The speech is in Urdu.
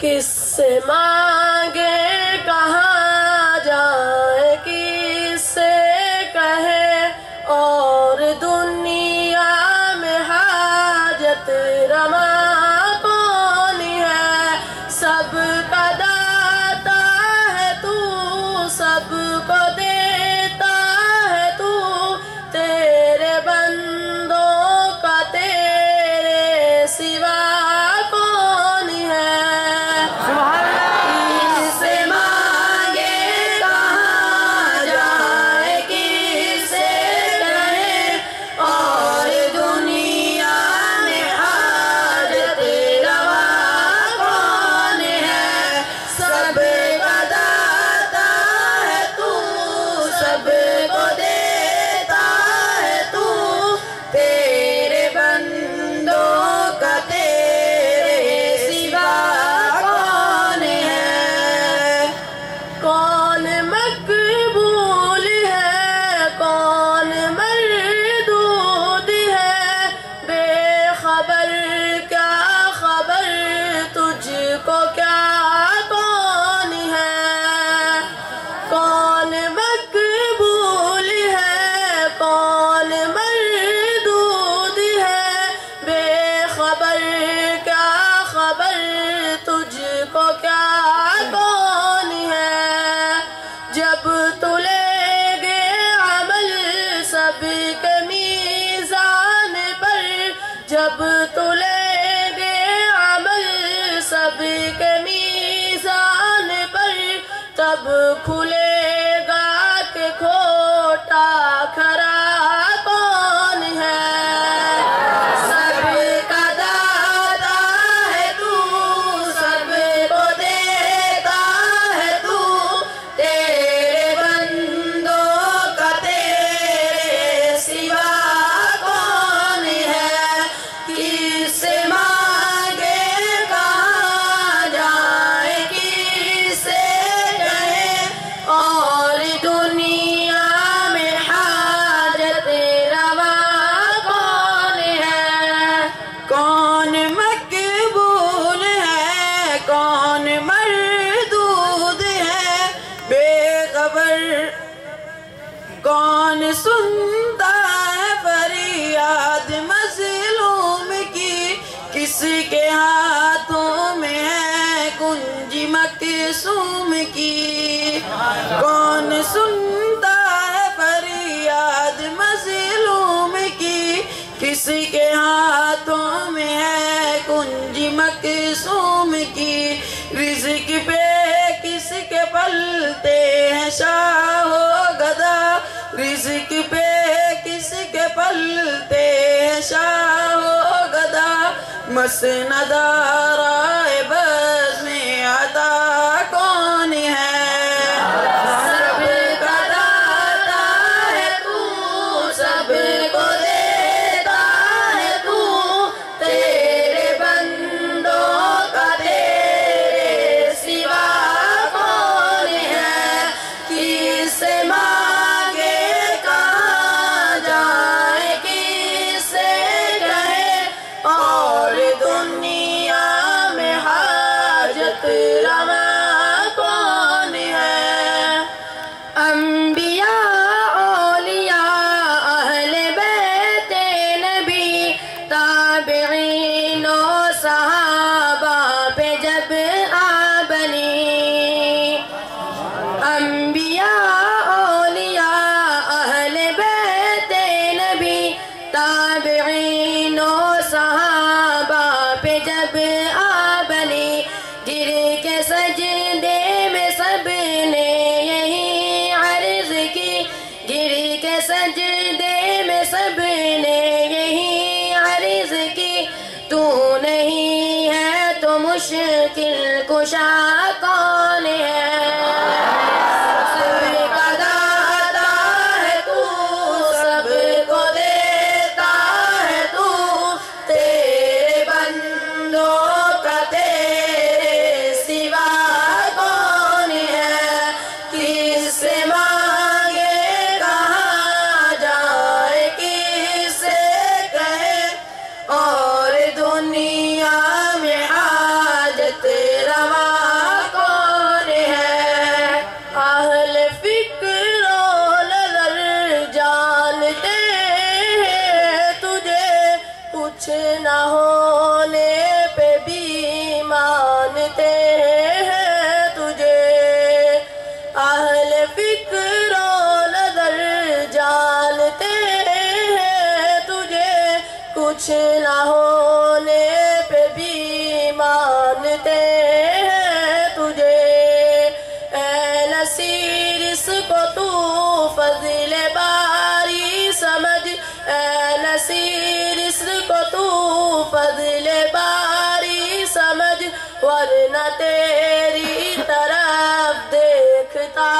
کس سے مانگے کہاں جائے کس سے کہے اور دنیا میں حاجت روا کون ہے سب کا داتا ہے تو سب کو دیتا ہے تو تیرے بندوں کا تیرے سوا کون ہے کس سے مانگے کہاں جائے کس سے کہے اور دنیا میں حاجت روا کون ہے سب کا داتا ہے تو سب کو دیتا ہے تو تیرے بندوں کا تیرے سوا کون ہے کون مقبول ہے کون مردود ہے بے خبر کیا خبر تجھ کو کیا کون ہے کون مقبول ہے کون مردود ہے بے خبر کیا خبر تجھ کو کیا کون ہے جب تو لے گے عمل سب کے میزان پر جب تو لے گے عمل سب کے میزان پر تب کھلے گا کہ کھوٹا کھرا کون ہے سب کا داتا ہے تو سب کو دیتا ہے تو تیرے بندوں کا تیرے سوا کون ہے کس سے مانگے کہاں جائے کس سے کہے اور دنیا میں حاجت روا کون ہے کون مقبول ہے کون مردود ہے بے خبر کون سنتا ہے فریاد مظلوم کی کس کے ہاتھوں میں ہے کنجی مقصوم کی کون سنتا ہے فریاد مظلوم کی کس کے ہاتھوں میں ہے کنجی مقصوم کی رزق پہ کس کے پلتے ہیں شاہ و گدا رزق پہ کس کے پلتے ہیں شاہ و گدا مسند رائے بز میں عطا کون ہے سب کا داتا ہے تو سب کو دیتا ہے تو تیرے بندوں کا تیرے سوا کون ہے کس سے مانگے کہاں جائے کس سے کہے اور دنیا میں حاجت روا کون ہے انبیاء اولیاء اہل بیت نبی تابعین و صحابہ پہ جب آ بنی انبیاء اولیاء اہل بیت نبی تابعین و صحابہ پہ جب آ بنی گر کے سجدے میں سب نے یہی عرض کی گر کے سجدے میں سب نے یہی عرض کی تو نہیں ہے تو مشکل کشا کون ہے سب کا داتا ہے تو سب کو دیتا ہے تو تیرے بندوں کا تیرے سوا کون ہے کس سے مانگے کہاں جائے کس سے کہے اور دنیا میں حاجت روا کچھ نہ ہونے پہ بھی مانتے ہیں تجھے، اے نصیر اس کو تو فضل باری سمجھ، اے نصیر اس کو تو فضل باری سمجھ، ورنہ تیری طرف دیکھتا